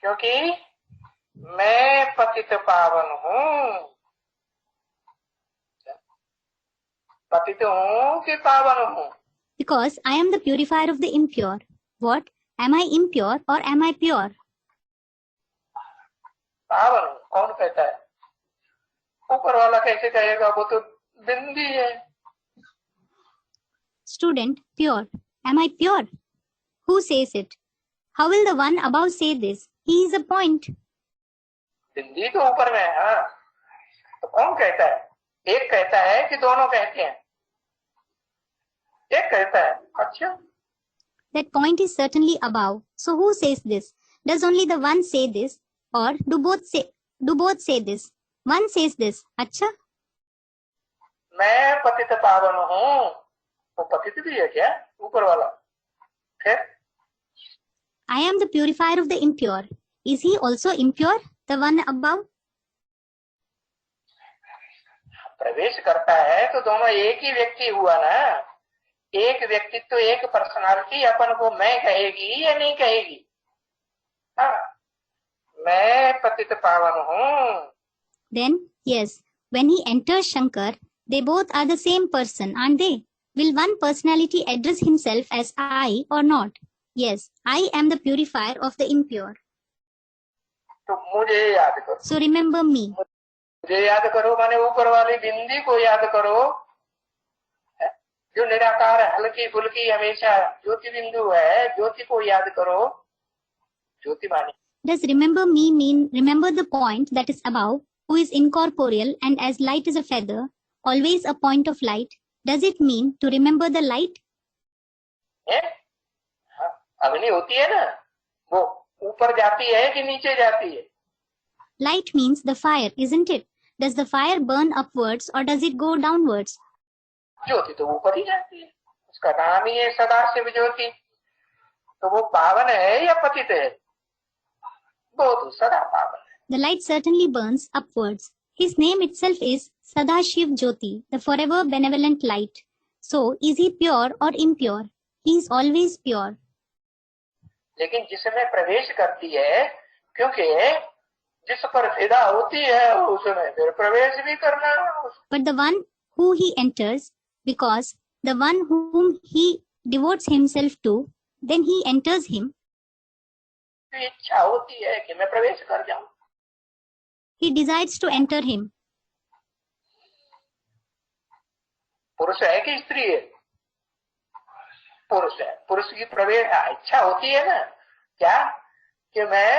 क्योंकि मैं पतित पावन हूँ. पतित हूँ कि पावन हूँ? Because I am the purifier of the impure. What? Am I impure or am I pure? पावन हूँ कौन कहता है? ऊपर वाला कैसे कहेगा? वो तो बिंदी है। Student, pure. Am I pure? Who says it? How will the one above say this? He is a point. बिंदी तो ऊपर में है। हाँ, तो कौन कहता है? एक कहता है कि दोनों कहते हैं? एक कहता है। अच्छा, That point is certainly above. So who says this? Does only the one say this, or do both say this? One says this. अच्छा, मैं पतित पावन हूँ। वो पतित भी है क्या ऊपर वाला? फिर I am the purifier of the impure. Is he also impure, the one above? प्रवेश करता है तो दोनों एक ही व्यक्ति हुआ ना। एक व्यक्तित्व तो एक पर्सनालिटी अपन को मैं कहेगी या नहीं कहेगी? हाँ, मैं पतित पावन हूँ। Then, yes, when he enters Shankar, they both are the same person, aren't they? Will one personality address himself as I or not? Yes, I am the purifier of the impure. तो मुझे याद करो। So remember me. मुझे याद करो माने ऊपर वाली बिंदी को याद करो, जो निराकार हल्की फुल्की हमेशा ज्योति बिंदु है। ज्योति को याद करो, ज्योति मानी। Does remember me mean remember the point that is above, who is incorporeal and as light as a feather, always a point of light? Does it mean to remember the light? हाँ, अग्नि होती है ना, वो ऊपर जाती है कि नीचे जाती है? Light means the fire, isn't it? Does the fire burn upwards or does it go downwards? ज्योति तो ऊपर ही जाती है, उसका नाम ही है सदाशिव ज्योति। तो वो पावन है या पतित है? वो तो सदा पावन है। The light certainly burns upwards. His name itself is Sadashiv Jyoti, the forever benevolent light. So, is he pure or impure? He is always pure. लेकिन जिसमें प्रवेश करती है, क्योंकि जिस पर फिदा होती है उसमें फिर प्रवेश भी करना है। But the one who he enters, because the one whom he devotes himself to, then he enters him. इच्छा होती है कि मैं प्रवेश कर जाऊं। He decides to enter him. पुरुष है कि स्त्री है? पुरुष है। पुरुष की प्रवेश इच्छा होती है ना, क्या कि मैं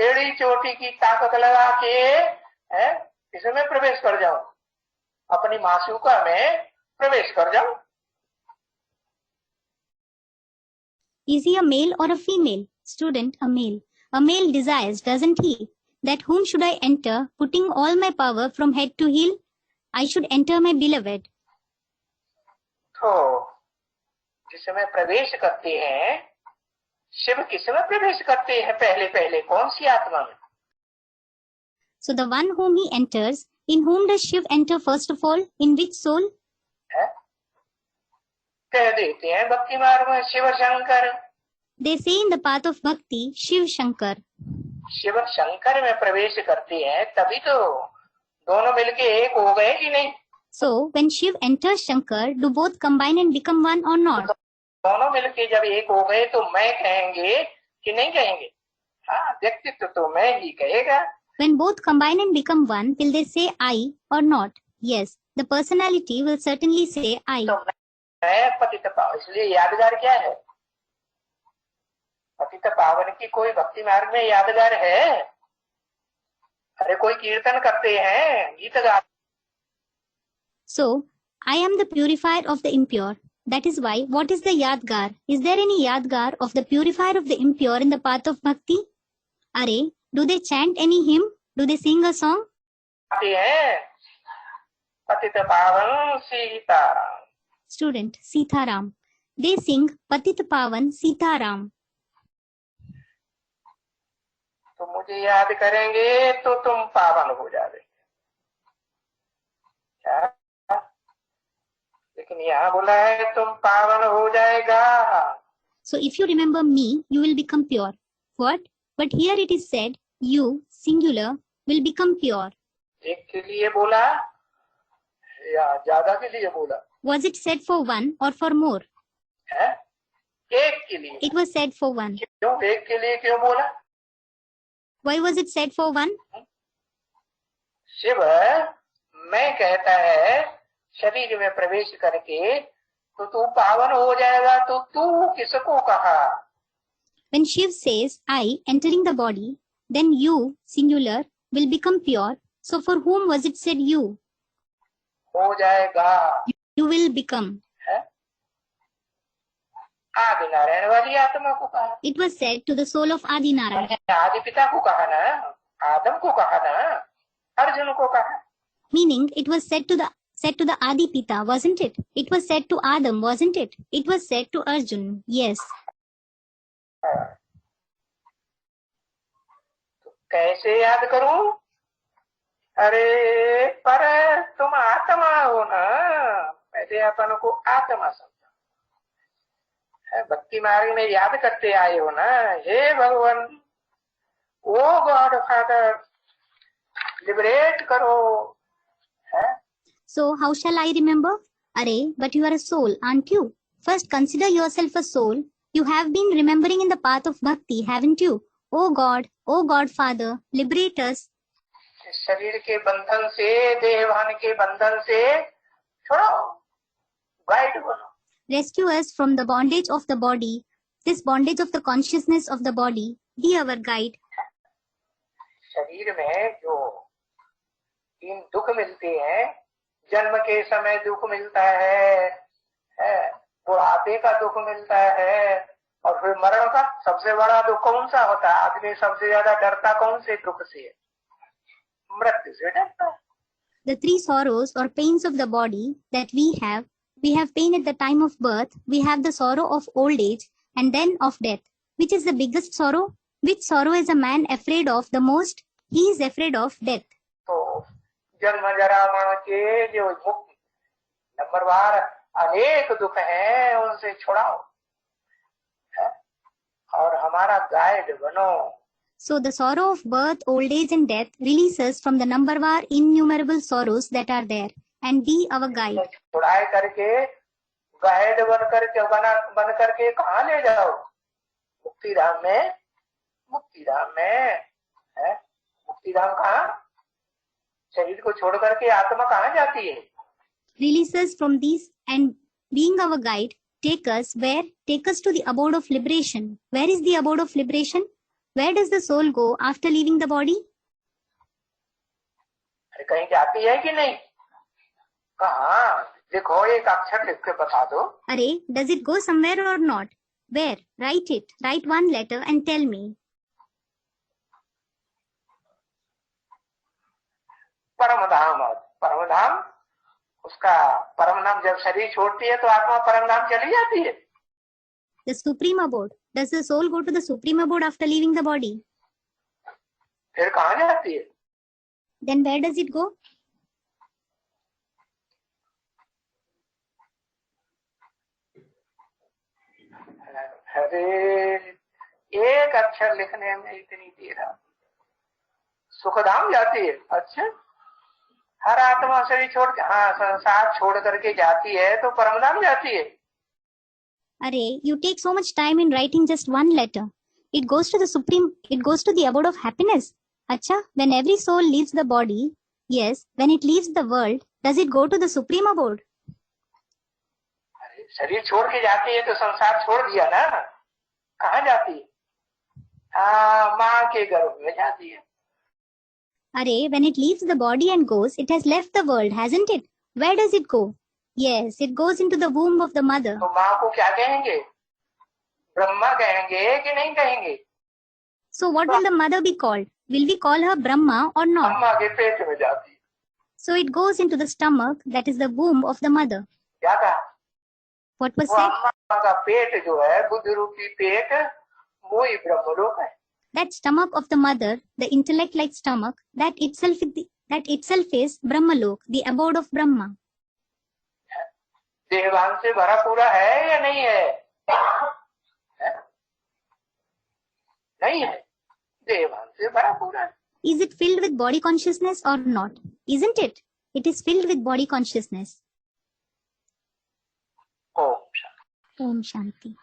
एड़ी चोटी की ताकत लगा के इसमें प्रवेश कर जाऊं, अपनी मासूका में प्रवेश कर जाऊं। Is he a male or a female? Student, a male. A male desires, doesn't he? That whom should I enter, putting all my power from head to heel? I should enter my beloved. तो जिसमें प्रवेश करते हैं, शिव किसमें प्रवेश करते हैं? पहले पहले कौन सी आत्मा में? So the one whom he enters, in whom does Shiv enter first of all? In which soul? कह देते हैं भक्ति मार्ग में Shiv Shankar. They say in the path of bhakti, Shiv Shankar. Shiv Shankar में प्रवेश करते हैं, तभी तो दोनों मिलके एक हो गए कि नहीं? So when Shiv enters Shankar, do both combine and become one or not? दोनों मिलके जब एक हो गए तो मैं कहेंगे कि नहीं कहेंगे? हाँ, व्यक्तित्व तो मैं ही कहेगा। When both combine and become one, will they say I or not? Yes, the personality will certainly say I. तो मैं पतित पावन, इसलिए यादगार क्या है? पतित पावन की कोई भक्ति मार्ग में यादगार है? अरे कोई कीर्तन करते हैं, गीत गाते। So, I am the purifier of the impure. That is why, what is the yadgar? Is there any yadgar of the purifier of the impure in the path of bhakti? Are, do they chant any hymn? Do they sing a song? पतित पावन Sitaram. Student, Sitaram. They sing Patit Pavan Sitaram. तो मुझे याद करेंगे तो तुम पावन हो जाओगे क्या? लेकिन यहाँ बोला है तुम पावन हो जाएगा। So if you remember me, you will become pure. What? But here it is said, you, singular, will become pure. एक के लिए बोला या ज्यादा के लिए बोला? Was it said for one or for more? है? एक के लिए. It was said for one. क्यों एक के लिए क्यों बोला? Why was it said for one? Shiv मैं कहता है शरीर में प्रवेश करके तो तू पावन हो जाएगा, तो तू किसको कहा? When Shiv says, I, entering the body, then you, singular, will become pure. So for whom was it said you? हो जाएगा. You will become. है? आदि नारायण वाली आत्मा को कहा. It was said to the soul of Adi Narayan. आदि पिता को कहा ना, आदम को कहा ना, अर्जुन को कहा. Meaning, it was said to the Adi Pita, wasn't it? It was said to Adam, wasn't it? It was said to Arjun, yes. तो कैसे याद करूं? अरे पर तुम आत्मा हो ना, पहले अपन को आत्मा समझो. भक्ति मार्ग में याद करते आए हो ना, हे भगवान, ओ गॉड फादर, लिबरेट करो. So how shall I remember? Arey, but you are a soul, aren't you? First consider yourself a soul. You have been remembering in the path of bhakti, haven't you? Oh God, Father, liberate us. शरीर के बंधन से, देहभान के बंधन से छोड़ो, guide बनो. Rescue us from the bondage of the body, this bondage of the consciousness of the body. Be our guide. शरीर में जो तीन दुख मिलते हैं, जन्म के समय दुख मिलता है, बुढ़ापे का दुख मिलता है, और फिर मरण का सबसे बड़ा दुख कौन सा होता है? आदमी सबसे ज्यादा डरता कौन से दुख से? मृत्यु से डरता है. The three sorrows or pains of the body that we have pain at the time of birth, we have the sorrow of old age, and then of death. Which is the biggest sorrow? Which sorrow is a man afraid of the most? He is afraid of death. तो जन्म जरा मरण के जो मुक्ति नंबरवार अनेक दुख हैं, उनसे छुड़ाओ और हमारा गाइड बनो. So the sorrow of birth, old age and death releases from the numbervar innumerable sorrows that are there, and be our guide. छुड़ाए करके गाइड बन करके कहाँ ले जाओ? मुक्तिधाम में. मुक्तिधाम में है. मुक्तिधाम कहाँ? शरीर को छोड़ करके आत्मा कहाँ जाती है? Releases from these and being our guide, take us where? Take us to the abode of liberation. Where is the abode of liberation? Where does the soul go after leaving the body? अरे कहीं जाती है कि नहीं? कहाँ? देखो एक अक्षर लिख के बता दो. अरे, does it go somewhere or not? Where? Write it. Write one letter and tell me. परमधाम. परमधाम, उसका परमधाम जब शरीर छोड़ती है तो आत्मा परमधाम चली जाती है. The supreme abode. Does the soul go to the supreme abode after leaving the body? फिर कहाँ जाती है? Then where does it go? अरे एक अक्षर लिखने में इतनी देर. सुखधाम जाती है. अच्छा, हर आत्मा शरीर छोड़ के, हाँ, संसार छोड़ करके जाती है तो परमधाम जाती है. Arey, you take so much time in writing just one letter. It goes to the abode of happiness. Acha, when every soul leaves the body, yes, when it leaves the world, does it go to the supreme abode? शरीर छोड़ के जाती है तो संसार छोड़ दिया ना, कहाँ जाती है? हाँ, माँ के गर्भ में जाती है. Arey, when it leaves the body and goes, it has left the world, hasn't it? Where does it go? Yes, it goes into the womb of the mother. तो माँ को क्या कहेंगे? ब्रह्मा कहेंगे कि नहीं कहेंगे? So what will the mother be called? Will we call her Brahma or not? Brahma के पेट में जाती है. So it goes into the stomach, that is the womb of the mother. क्या कहा? What was said? ब्रह्मा का पेट जो है, बुद्धि रूपी पेट, वो ही ब्रह्मलोक है. That stomach of the mother, the intellect-like stomach, that itself is Brahmalok, the abode of Brahma. देहभान से भरा पूरा है या नहीं है? नहीं है. देहभान से भरा पूरा है. Is it filled with body consciousness or not? Isn't it? It is filled with body consciousness. Om Shanti.